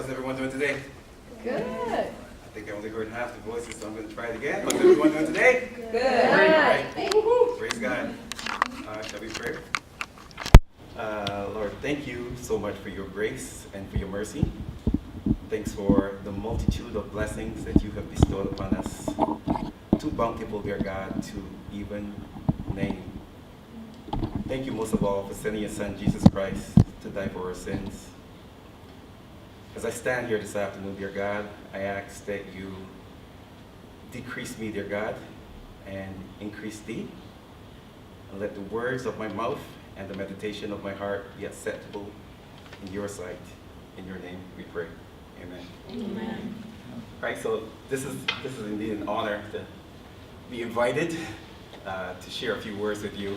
How's everyone doing today? Good. I think I only heard half the voices, so I'm going to try it again. How's everyone doing today? Good. Great, right? Praise God. Shall we pray? Lord, thank you so much for your grace and for your mercy. Thanks for the multitude of blessings that you have bestowed upon us. Too bountiful, dear God, to even name. Thank you most of all for sending your Son, Jesus Christ, to die for our sins. As I stand here this afternoon, dear God, I ask that you decrease me, dear God, and increase thee. And let the words of my mouth and the meditation of my heart be acceptable in your sight. In your name we pray. Amen. Amen. All right, so this is indeed an honor to be invited to share a few words with you.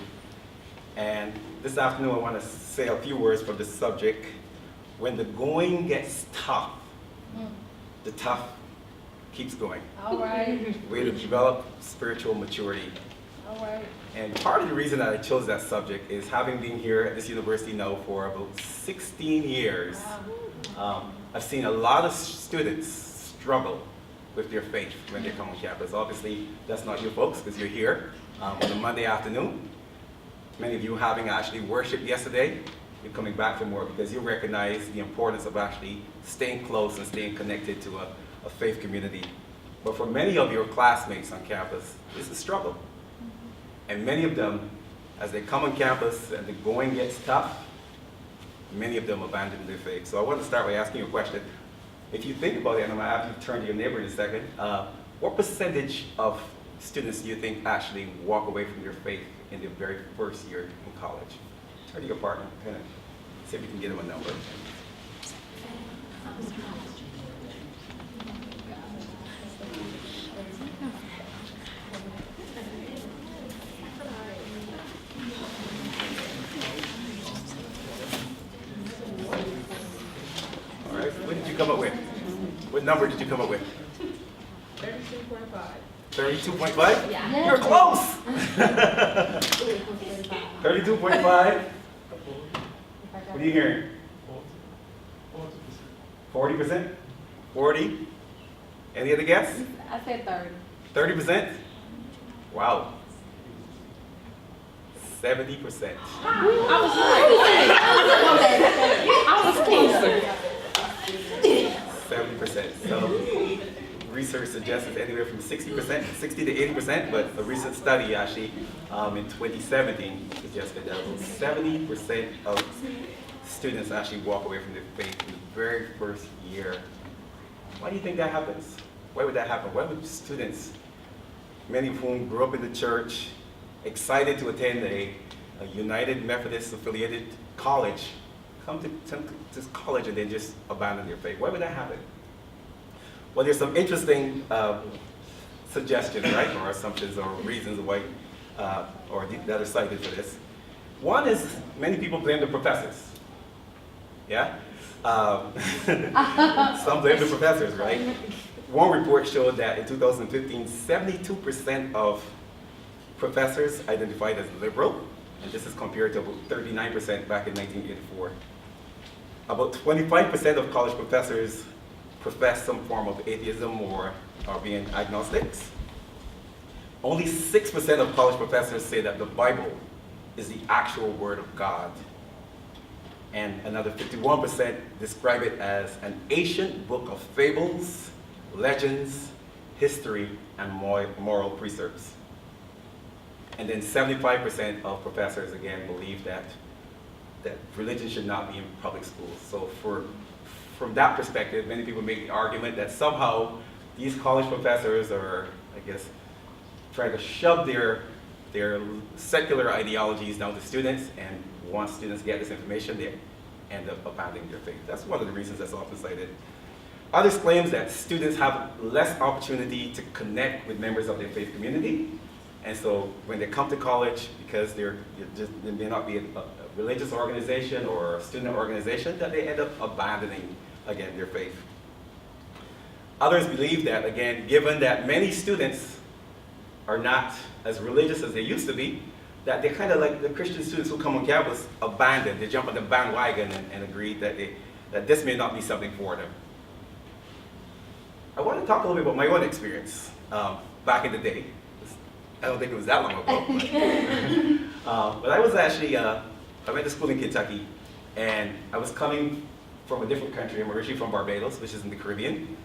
And this afternoon I want to say a few words from the subject, when the going gets tough, the tough keeps going. All right. Way to develop spiritual maturity. All right. And part of the reason that I chose that subject is having been here at this university now for about 16 years, I've seen a lot of students struggle with their faith when they come on campus. Obviously, that's not you folks because you're here on a Monday afternoon. Many of you having actually worship yesterday, you're coming back from work because you recognize the importance of actually staying close and staying connected to a faith community. But for many of your classmates on campus, it's a struggle. And many of them, as they come on campus and the going gets tough, many of them abandon their faith. So I want to start by asking you a question. If you think about it, and I'm going to have you turn to your neighbor in a second, what percentage of students do you think actually walk away from their faith in the very first year in college? Turn to your partner, kind of see if you can get them a number. All right, what did you come up with? What number did you come up with? 32.5. 32.5? Yeah. You're close! 32.5. What are you hearing? 40%? 40? Any other guess? I said 30. 30%? Wow. 70%. I was closer. 70%. So research suggests it's anywhere from 60%, 60 to 80%, but a recent study actually in 2017 suggested that about 70% of students actually walk away from their faith in the very first year. Why do you think that happens? Why would that happen? Why would students, many of whom grew up in the church, excited to attend a United Methodist affiliated college, come to college and then just abandon their faith? Why would that happen? Well, there's some interesting suggestions, right, or assumptions or reasons why, that are cited for this. One is many people blame the professors. Yeah? Some blame the professors, right? One report showed that in 2015, 72% of professors identified as liberal, and this is compared to about 39% back in 1984. About 25% of college professors profess some form of atheism or are being agnostics. Only 6% of college professors say that the Bible is the actual word of God. And another 51% describe it as an ancient book of fables, legends, history, and moral precepts. And then 75% of professors, again, believe that religion should not be in public schools. So from that perspective, many people make the argument that somehow these college professors are, I guess, trying to shove their secular ideologies down to students, and once students get this information, they end up abandoning their faith. That's one of the reasons that's often cited. Others claim that students have less opportunity to connect with members of their faith community, and so when they come to college, because they may not be a religious organization or a student organization, that they end up abandoning, again, their faith. Others believe that, again, given that many students are not as religious as they used to be, that they kind of like the Christian students who come on campus abandon, they jump on the bandwagon and agree that this may not be something for them. I want to talk a little bit about my own experience back in the day. I don't think it was that long ago. But I was actually, I went to school in Kentucky, and I was coming from a different country. I'm originally from Barbados, which is in the Caribbean.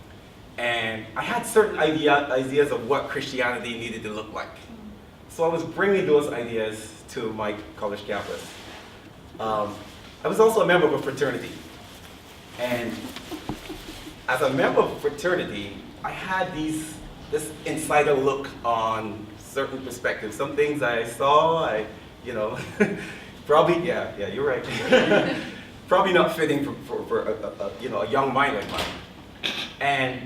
And I had certain ideas of what Christianity needed to look like. So I was bringing those ideas to my college campus. I was also a member of a fraternity. And as a member of a fraternity, I had this insider look on certain perspectives. Some things I saw, probably, yeah, you're right. Probably not fitting for a young mind like mine. And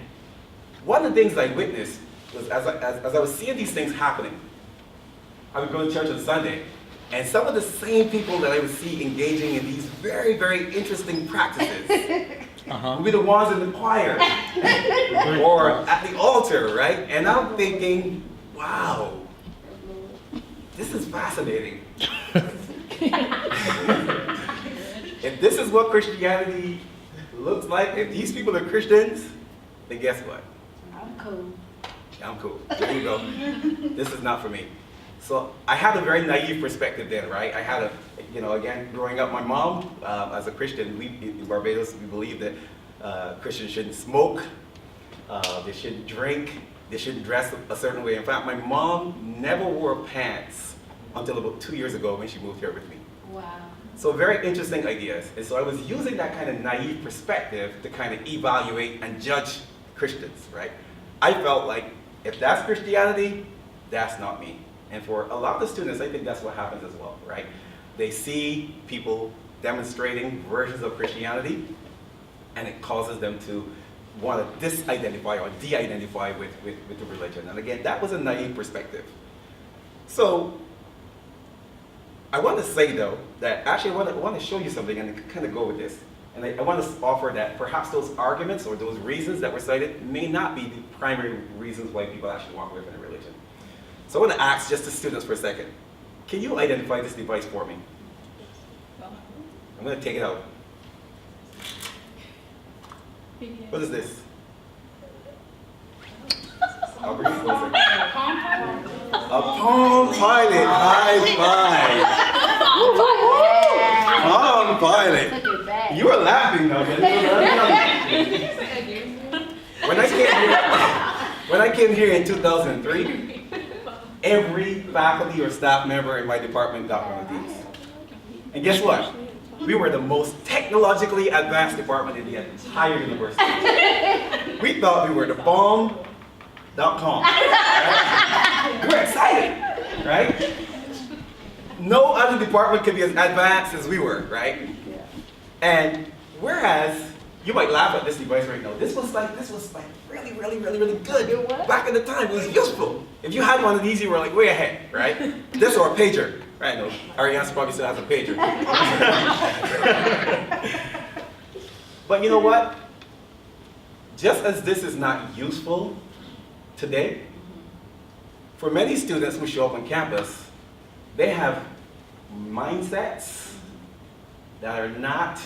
one of the things I witnessed was as I was seeing these things happening, I would go to church on Sunday, and some of the same people that I would see engaging in these very, very interesting practices would be the ones in the choir or at the altar, right? And I'm thinking, wow, this is fascinating. If this is what Christianity looks like, if these people are Christians, then guess what? I'm cool. I'm cool. There you go. This is not for me. So I had a very naive perspective then, right? I had again, growing up, my mom, as a Christian, in Barbados, we believe that Christians shouldn't smoke, they shouldn't drink, they shouldn't dress a certain way. In fact, my mom never wore pants until about 2 years ago when she moved here with me. Wow. So very interesting ideas. And so I was using that kind of naive perspective to kind of evaluate and judge Christians, right? I felt like if that's Christianity, that's not me. And for a lot of the students, I think that's what happens as well, right? They see people demonstrating versions of Christianity, and it causes them to want to disidentify or de-identify with the religion. And again, that was a naive perspective. So I want to say, though, that actually I want to show you something and kind of go with this. And I want to offer that perhaps those arguments or those reasons that were cited may not be the primary reasons why people actually walk away from the religion. So I want to ask just the students for a second. Can you identify this device for me? I'm going to take it out. What is this? I'll bring it closer. A Palm Pilot. High five. Palm Pilot. You were laughing though. When I came here in 2003, every faculty or staff member in my department got one of these. And guess what? We were the most technologically advanced department in the entire university. We thought we were the bomb.com. Right? We were excited, right? No other department could be as advanced as we were, right? And whereas you might laugh at this device right now, this was like really, really, really, really good. Back in the time, it was useful. If you had one of these, you were like way ahead, right? This or a pager. Right, no, Ariana probably still has a pager. But you know what? Just as this is not useful today, for many students who show up on campus, they have mindsets that are not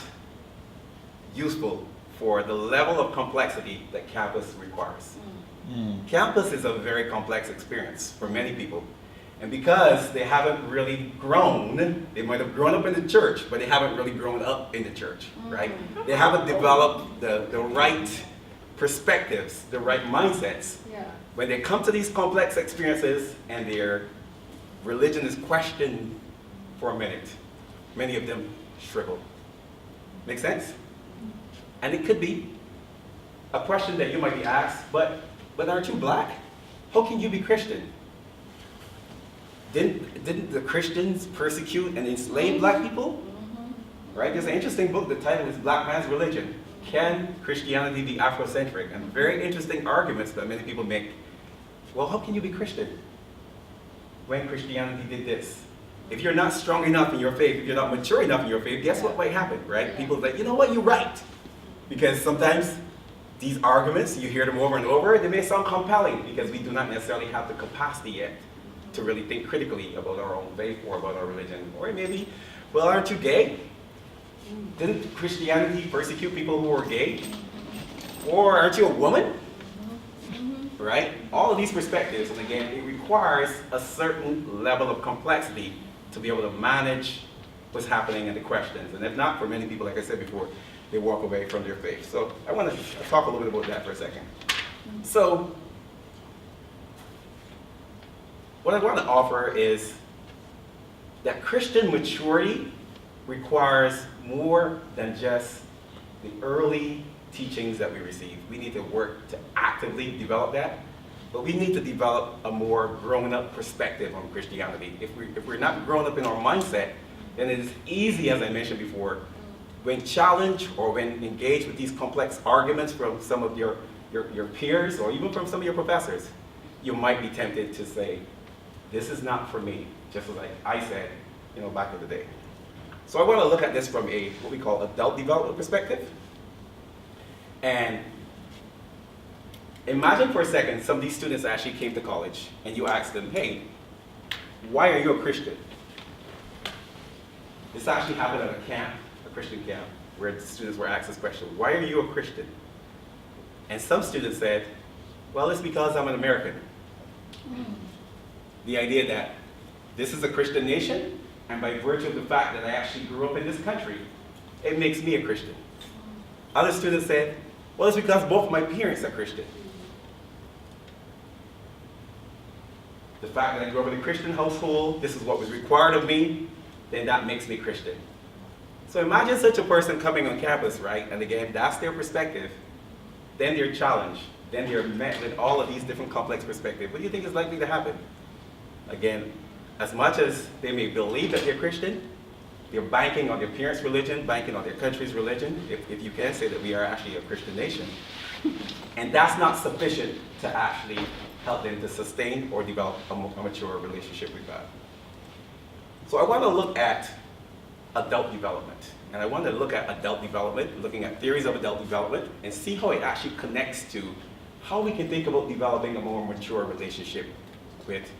useful for the level of complexity that campus requires. Campus is a very complex experience for many people. And because they haven't really grown, they might have grown up in the church, but they haven't really grown up in the church, right? They haven't developed the right perspectives, the right mindsets. Yeah. When they come to these complex experiences and their religion is questioned for a minute, many of them shrivel. Make sense? And it could be a question that you might be asked, but aren't you black? How can you be Christian? Didn't the Christians persecute and enslave black people? Right? There's an interesting book, the title is Black Man's Religion. Can Christianity be Afrocentric? And very interesting arguments that many people make. Well, how can you be Christian when Christianity did this? If you're not strong enough in your faith, if you're not mature enough in your faith, guess what might happen, right? People are like, you know what, you're right. Because sometimes these arguments, you hear them over and over, they may sound compelling because we do not necessarily have the capacity yet to really think critically about our own faith or about our religion. Or maybe, well, aren't you gay? Didn't Christianity persecute people who were gay? Or aren't you a woman? right? All of these perspectives, and again, it requires a certain level of complexity to be able to manage what's happening and the questions. And if not, for many people, like I said before, they walk away from their faith. So I want to talk a little bit about that for a second. So what I want to offer is that Christian maturity requires more than just the early teachings that we receive. We need to work to actively develop that, but we need to develop a more grown-up perspective on Christianity. If we're not grown up in our mindset, then it is easy, as I mentioned before, when challenged or when engaged with these complex arguments from some of your peers or even from some of your professors, you might be tempted to say, this is not for me, just like I said, back in the day. So I want to look at this from a, what we call adult development perspective. And imagine for a second some of these students actually came to college and you asked them, hey, why are you a Christian? This actually happened at a camp, a Christian camp, where the students were asked this question, why are you a Christian? And some students said, well, it's because I'm an American. The idea that this is a Christian nation, and by virtue of the fact that I actually grew up in this country, it makes me a Christian. Other students said, well, it's because both my parents are Christian. The fact that I grew up in a Christian household, this is what was required of me, then that makes me Christian. So imagine such a person coming on campus, right? And again, that's their perspective. Then they're challenged. Then they're met with all of these different complex perspectives. What do you think is likely to happen? Again, as much as they may believe that they're Christian, they're banking on their parents' religion, banking on their country's religion, if you can say that we are actually a Christian nation. And that's not sufficient to actually help them to sustain or develop a mature relationship with God. So I want to look at adult development. And I want to look at adult development, looking at theories of adult development, and see how it actually connects to how we can think about developing a more mature relationship with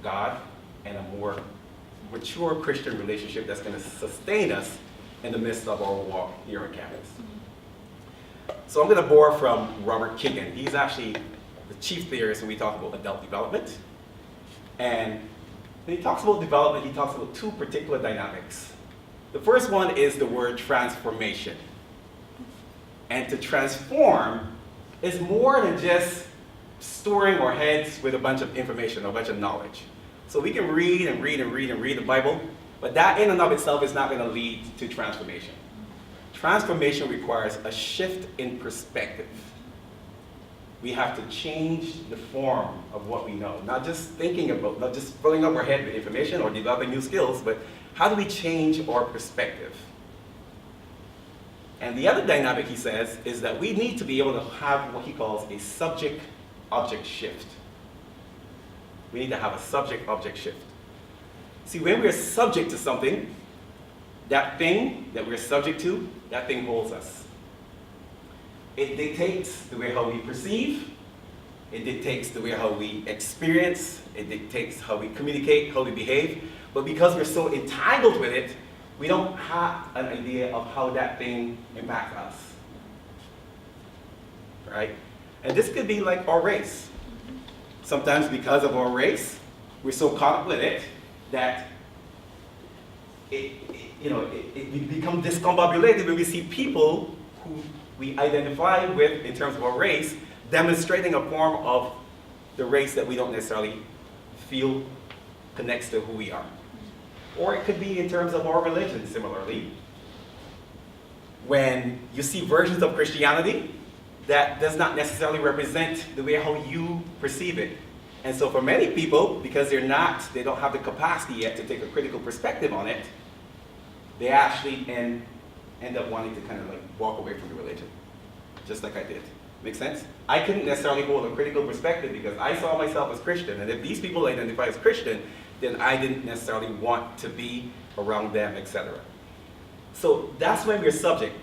God and a more mature Christian relationship that's going to sustain us in the midst of our walk here on campus. So I'm going to borrow from Robert Keegan. He's actually the chief theorist when we talk about adult development. And when he talks about development, he talks about two particular dynamics. The first one is the word transformation. And to transform is more than just storing our heads with a bunch of information, a bunch of knowledge. So we can read and read and read and read the Bible, but that in and of itself is not going to lead to transformation. Transformation requires a shift in perspective. We have to change the form of what we know. Not just thinking about, not just filling up our head with information or developing new skills, but how do we change our perspective? And the other dynamic, he says, is that we need to be able to have what he calls a subject-object shift. We need to have a subject-object shift. See, when we're subject to something, that thing that we're subject to, that thing holds us. It dictates the way how we perceive, it dictates the way how we experience, it dictates how we communicate, how we behave, but because we're so entangled with it, we don't have an idea of how that thing impacts us, right? And this could be like our race. Sometimes because of our race, we're so caught up with it that we become discombobulated when we see people who we identify with in terms of our race demonstrating a form of the race that we don't necessarily feel connects to who we are. Or it could be in terms of our religion, similarly. When you see versions of Christianity that does not necessarily represent the way how you perceive it. And so for many people, because they don't have the capacity yet to take a critical perspective on it, they actually end up wanting to kind of like walk away from the religion, just like I did. Make sense? I couldn't necessarily hold a critical perspective because I saw myself as Christian, and if these people identify as Christian, then I didn't necessarily want to be around them, etc. So that's when we're subject.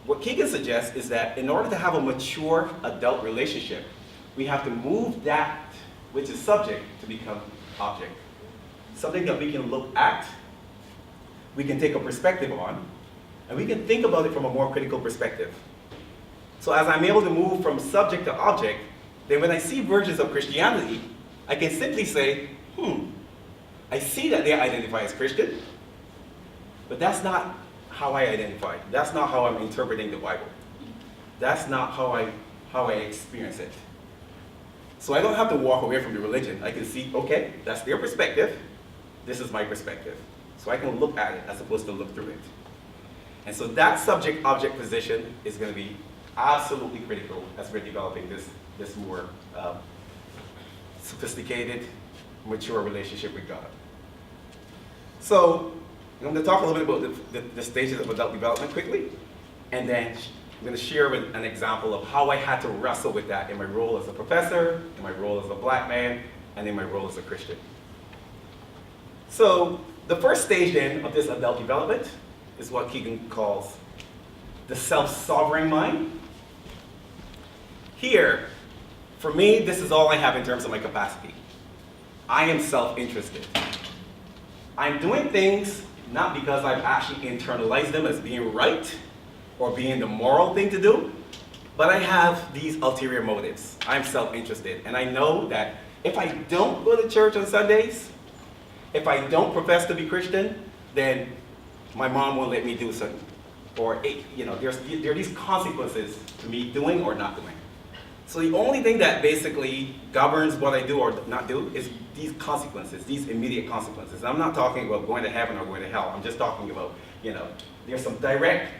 What Keegan suggests is that in order to have a mature adult relationship, we have to move that which is subject to become object. Something that we can look at, we can take a perspective on, and we can think about it from a more critical perspective. So as I'm able to move from subject to object, then when I see versions of Christianity, I can simply say, I see that they identify as Christian, but that's not how I identify. That's not how I'm interpreting the Bible. That's not how I experience it. So I don't have to walk away from the religion. I can see, okay, that's their perspective. This is my perspective. So I can look at it as opposed to look through it. And so that subject-object position is going to be absolutely critical as we're developing this more sophisticated, mature relationship with God. So I'm going to talk a little bit about the stages of adult development quickly, and then I'm going to share with an example of how I had to wrestle with that in my role as a professor, in my role as a black man, and in my role as a Christian. So the first stage then of this adult development is what Keegan calls the self-sovereign mind. Here, for me, this is all I have in terms of my capacity. I am self-interested. I'm doing things not because I've actually internalized them as being right or being the moral thing to do, but I have these ulterior motives. I'm self-interested, and I know that if I don't go to church on Sundays, if I don't profess to be Christian, then my mom won't let me do something. Or, there are these consequences to me doing or not doing. So the only thing that basically governs what I do or not do is these consequences, these immediate consequences. I'm not talking about going to heaven or going to hell. I'm just talking about, there's some direct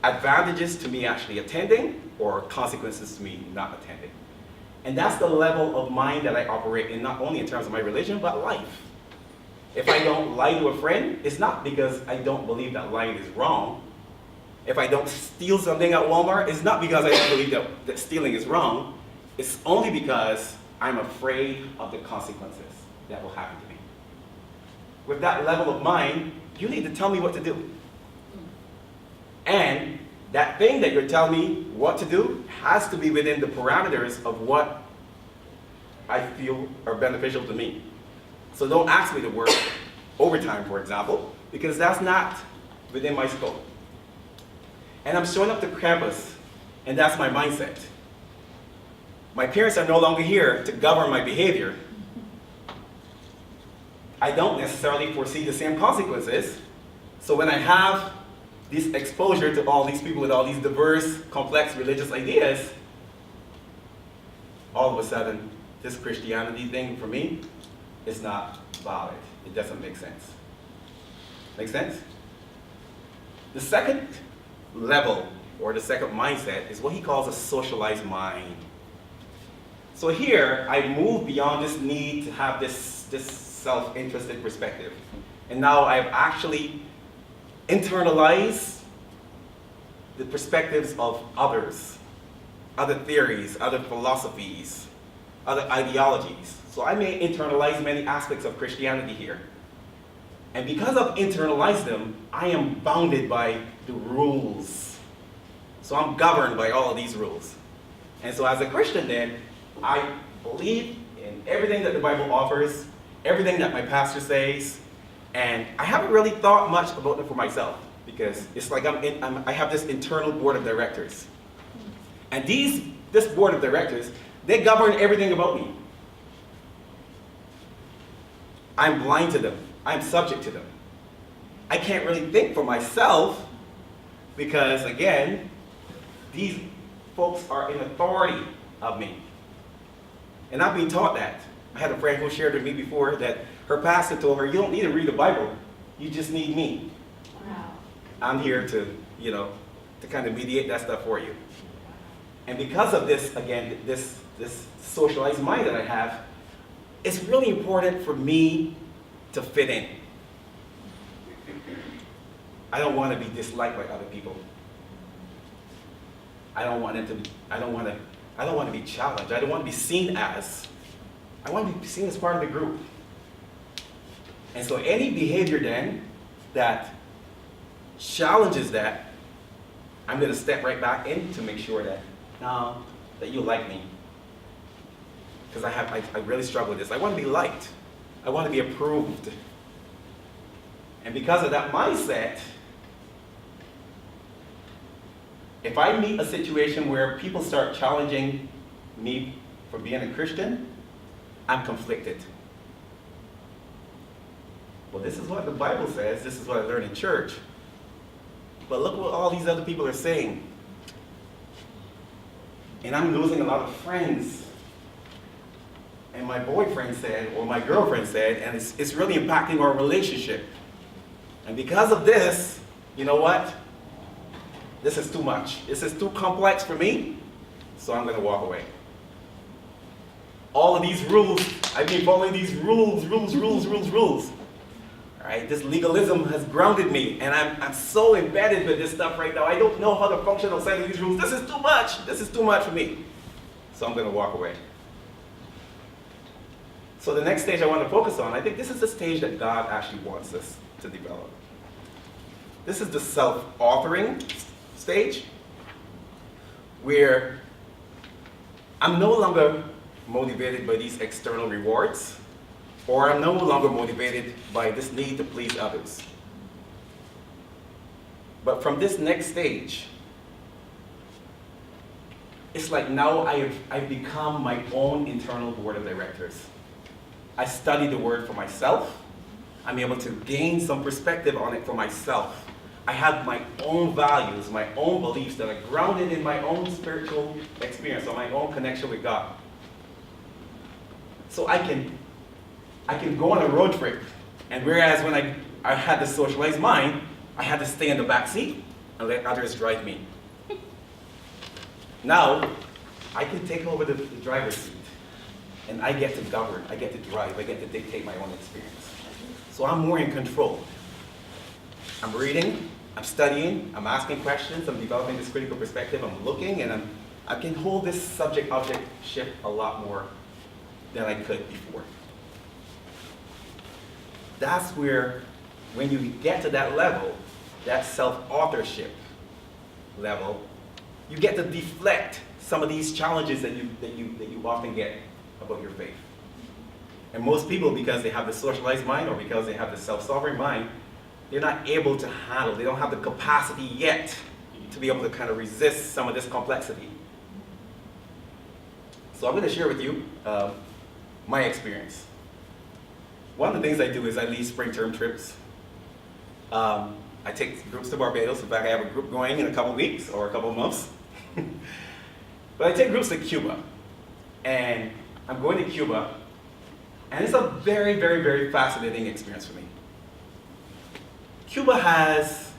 advantages to me actually attending or consequences to me not attending. And that's the level of mind that I operate in, not only in terms of my religion, but life. If I don't lie to a friend, it's not because I don't believe that lying is wrong. If I don't steal something at Walmart, it's not because I don't believe that stealing is wrong. It's only because I'm afraid of the consequences that will happen to me. With that level of mind, you need to tell me what to do. And that thing that you're telling me what to do has to be within the parameters of what I feel are beneficial to me. So don't ask me to work overtime, for example, because that's not within my scope. And I'm showing up to campus, and that's my mindset. My parents are no longer here to govern my behavior. I don't necessarily foresee the same consequences. So when I have this exposure to all these people with all these diverse, complex religious ideas, all of a sudden, this Christianity thing for me is not valid. It doesn't make sense. Make sense? The second level, or the second mindset, is what he calls a socialized mind. So here, I move beyond this need to have this self-interested perspective. And now I've actually internalized the perspectives of others, other theories, other philosophies, other ideologies. So I may internalize many aspects of Christianity here. And because I've internalized them, I am bounded by the rules. So I'm governed by all of these rules. And so as a Christian then, I believe in everything that the Bible offers, everything that my pastor says, and I haven't really thought much about it for myself because it's like I have this internal board of directors. And this board of directors, they govern everything about me. I'm blind to them. I'm subject to them. I can't really think for myself because, again, these folks are in authority of me. And I've been taught that. I had a friend who shared with me before that her pastor told her, you don't need to read the Bible, you just need me. Wow. I'm here to kind of mediate that stuff for you. And because of this, again, this socialized mind that I have, it's really important for me to fit in. I don't want to be disliked by other people. I don't want to be challenged. I don't want to be seen as. I want to be seen as part of the group. And so any behavior then that challenges that, I'm going to step right back in to make sure that you like me. Because I really struggle with this. I want to be liked. I want to be approved. And because of that mindset, if I meet a situation where people start challenging me for being a Christian, I'm conflicted. Well, this is what the Bible says. This is what I learned in church. But look what all these other people are saying. And I'm losing a lot of friends. And my boyfriend said, or my girlfriend said, and it's really impacting our relationship. And because of this, you know what? This is too much. This is too complex for me, so I'm going to walk away. All of these rules, I've been following these rules. Right? This legalism has grounded me, and I'm so embedded with this stuff right now. I don't know how to function outside of these rules. This is too much. This is too much for me. So I'm going to walk away. So the next stage I want to focus on, I think this is the stage that God actually wants us to develop. This is the self-authoring stage, where I'm no longer motivated by these external rewards, or I'm no longer motivated by this need to please others. But from this next stage, it's like now I've become my own internal board of directors. I study the word for myself. I'm able to gain some perspective on it for myself. I have my own values, my own beliefs that are grounded in my own spiritual experience or my own connection with God. So I can go on a road trip, and whereas when I had the socialized mind, I had to stay in the back seat and let others drive me. Now, I can take over the driver's seat, and I get to govern, I get to drive, I get to dictate my own experience. So I'm more in control. I'm reading, I'm studying, I'm asking questions, I'm developing this critical perspective, I'm looking, and I can hold this subject-object shift a lot more than I could before. That's where, when you get to that level, that self-authorship level, you get to deflect some of these challenges that you often get about your faith. And most people, because they have the socialized mind or because they have the self-sovereign mind, they're not able to handle, they don't have the capacity yet to be able to kind of resist some of this complexity. So I'm going to share with you my experience. One of the things I do is I lead spring term trips. I take groups to Barbados. In fact, I have a group going in a couple weeks or a couple months. But I take groups to Cuba. And I'm going to Cuba. And it's a very, very, very fascinating experience for me. Cuba has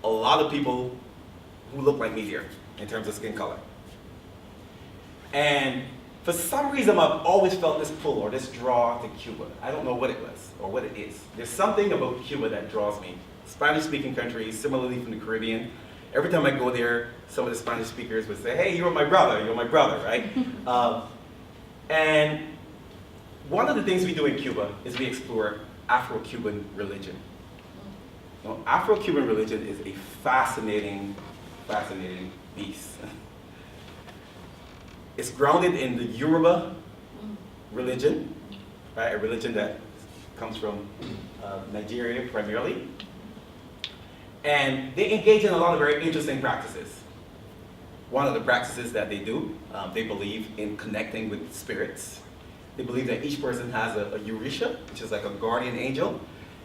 a lot of people who look like me here in terms of skin color. And for some reason, I've always felt this pull or this draw to Cuba. I don't know what it was or what it is. There's something about Cuba that draws me. Spanish-speaking country, similarly from the Caribbean. Every time I go there, some of the Spanish speakers would say, "Hey, you're my brother, right?" And one of the things we do in Cuba is we explore Afro-Cuban religion. Now, Afro-Cuban religion is a fascinating, fascinating beast. It's grounded in the Yoruba religion, right? A religion that comes from Nigeria primarily. And they engage in a lot of very interesting practices. One of the practices that they do, they believe in connecting with spirits. They believe that each person has a Orisha, which is like a guardian angel,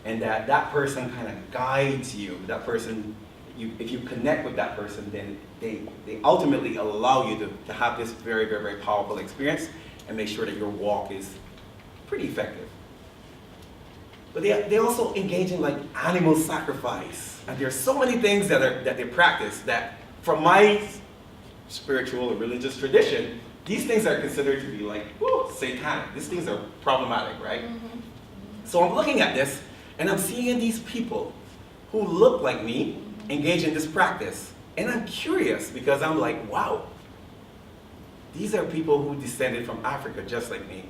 and that person kind of guides you. That person, if you connect with that person, then they ultimately allow you to have this very, very, very powerful experience and make sure that your walk is pretty effective. But they also engage in like animal sacrifice. And there's so many things that they practice that from my spiritual or religious tradition, these things are considered to be like, satanic. These things are problematic, right? Mm-hmm. So I'm looking at this and I'm seeing these people who look like me engage in this practice. And I'm curious because I'm like, wow, these are people who descended from Africa just like me.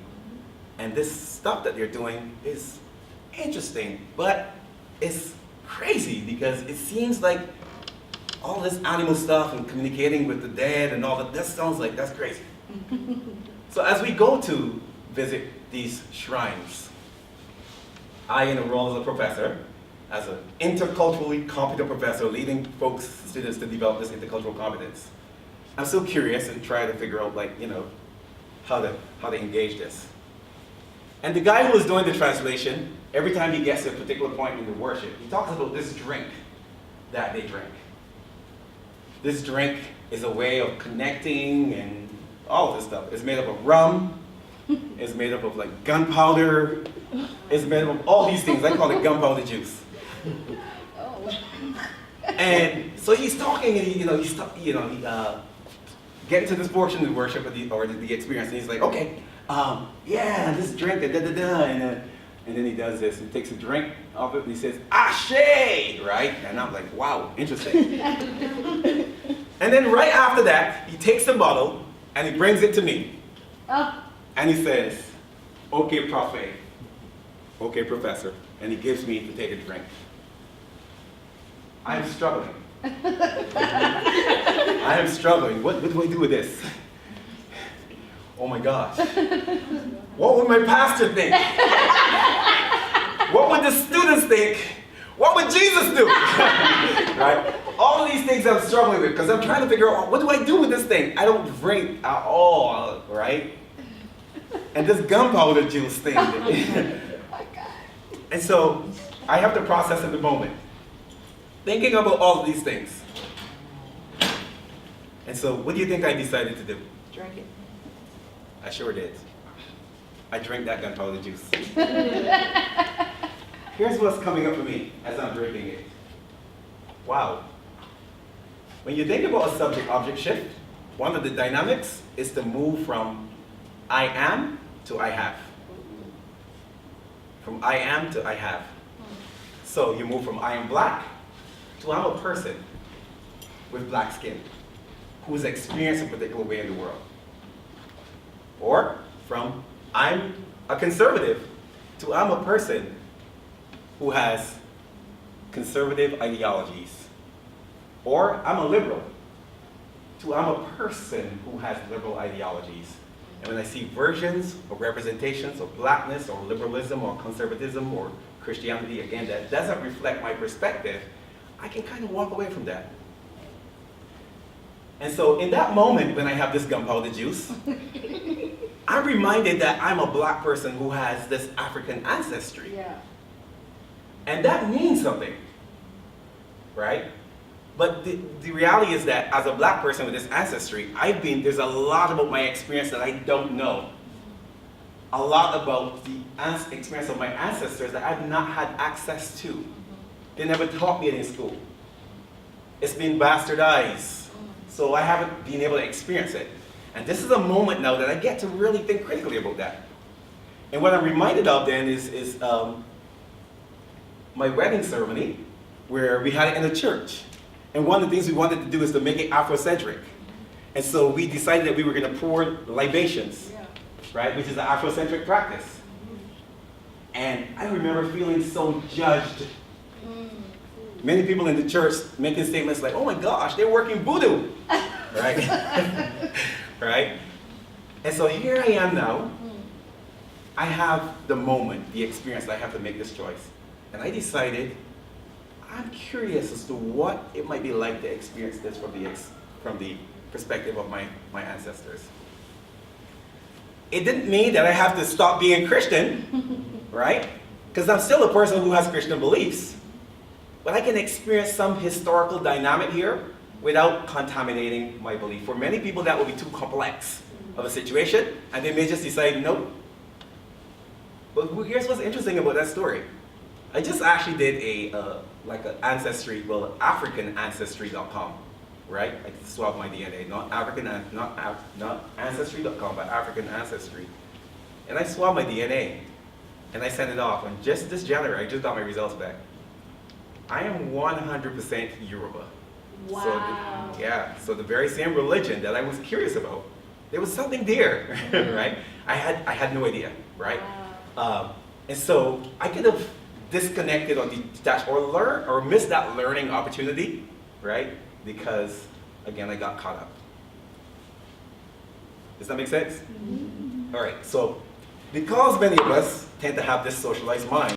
And this stuff that they're doing is interesting, but it's crazy because it seems like all this animal stuff and communicating with the dead and all that sounds like that's crazy. So as we go to visit these shrines, I, in a role as a professor, as an interculturally competent professor, leading students to develop this intercultural competence, I'm so curious and try to figure out, like, how to engage this. And the guy who was doing the translation, every time he gets to a particular point in the worship, he talks about this drink that they drink. This drink is a way of connecting and all of this stuff. It's made up of rum. It's made up of like gunpowder. It's made up of all these things. I call it gunpowder juice. And so he's talking, and he's getting to this portion of the worship or the experience, and he's like, okay, yeah, this drink, and then he does this. He takes a drink of it, and he says, "Ashe!" Right? And I'm like, wow, interesting. And then right after that, he takes the bottle and he brings it to me, and he says, "Okay, prophet, okay, professor," and he gives me to take a drink. I'm struggling. I am struggling. What do I do with this? Oh my gosh. What would my pastor think? What would the students think? What would Jesus do? Right? All of these things I'm struggling with because I'm trying to figure out, what do I do with this thing? I don't drink at all, right? And this gunpowder juice thing. And so I have to process in the moment, thinking about all of these things. And so what do you think I decided to do? Drink it. I sure did. I drank that gunpowder juice. Here's what's coming up for me as I'm drinking it. Wow. When you think about a subject-object shift, one of the dynamics is to move from I am to I have. From I am to I have. So you move from I am black to I'm a person with black skin who's experienced a particular way in the world. Or from I'm a conservative to I'm a person who has conservative ideologies. Or I'm a liberal to I'm a person who has liberal ideologies. And when I see versions or representations of blackness or liberalism or conservatism or Christianity, again, that doesn't reflect my perspective, I can kind of walk away from that. And so in that moment when I have this gunpowder juice, I'm reminded that I'm a black person who has this African ancestry. Yeah. And that means something, right? But the reality is that as a black person with this ancestry, there's a lot about my experience that I don't know. A lot about the experience of my ancestors that I've not had access to. They never taught me it in school. It's been bastardized. So I haven't been able to experience it. And this is a moment now that I get to really think critically about that. And what I'm reminded of then is my wedding ceremony, where we had it in a church. And one of the things we wanted to do is to make it Afrocentric. And so we decided that we were going to pour libations, right, which is an Afrocentric practice. And I remember feeling so judged. Many people in the church making statements like, "Oh my gosh, they're working voodoo," right? Right? And so here I am now. I have the moment, the experience that I have to make this choice. And I decided, I'm curious as to what it might be like to experience this from the perspective of my ancestors. It didn't mean that I have to stop being Christian, right? Because I'm still a person who has Christian beliefs. But I can experience some historical dynamic here without contaminating my belief. For many people, that will be too complex of a situation, and they may just decide, nope. But here's what's interesting about that story. I just actually did AfricanAncestry.com, right? I swapped my DNA, not Ancestry.com, but African Ancestry. And I swapped my DNA, and I sent it off. And just this January, I just got my results back. I am 100% Yoruba. Wow. So the very same religion that I was curious about, there was something there, right? I had no idea, right? Wow. And so I could have disconnected or detached or missed that learning opportunity, right? Because, again, I got caught up. Does that make sense? Mm-hmm. All right, so because many of us tend to have this socialized mind,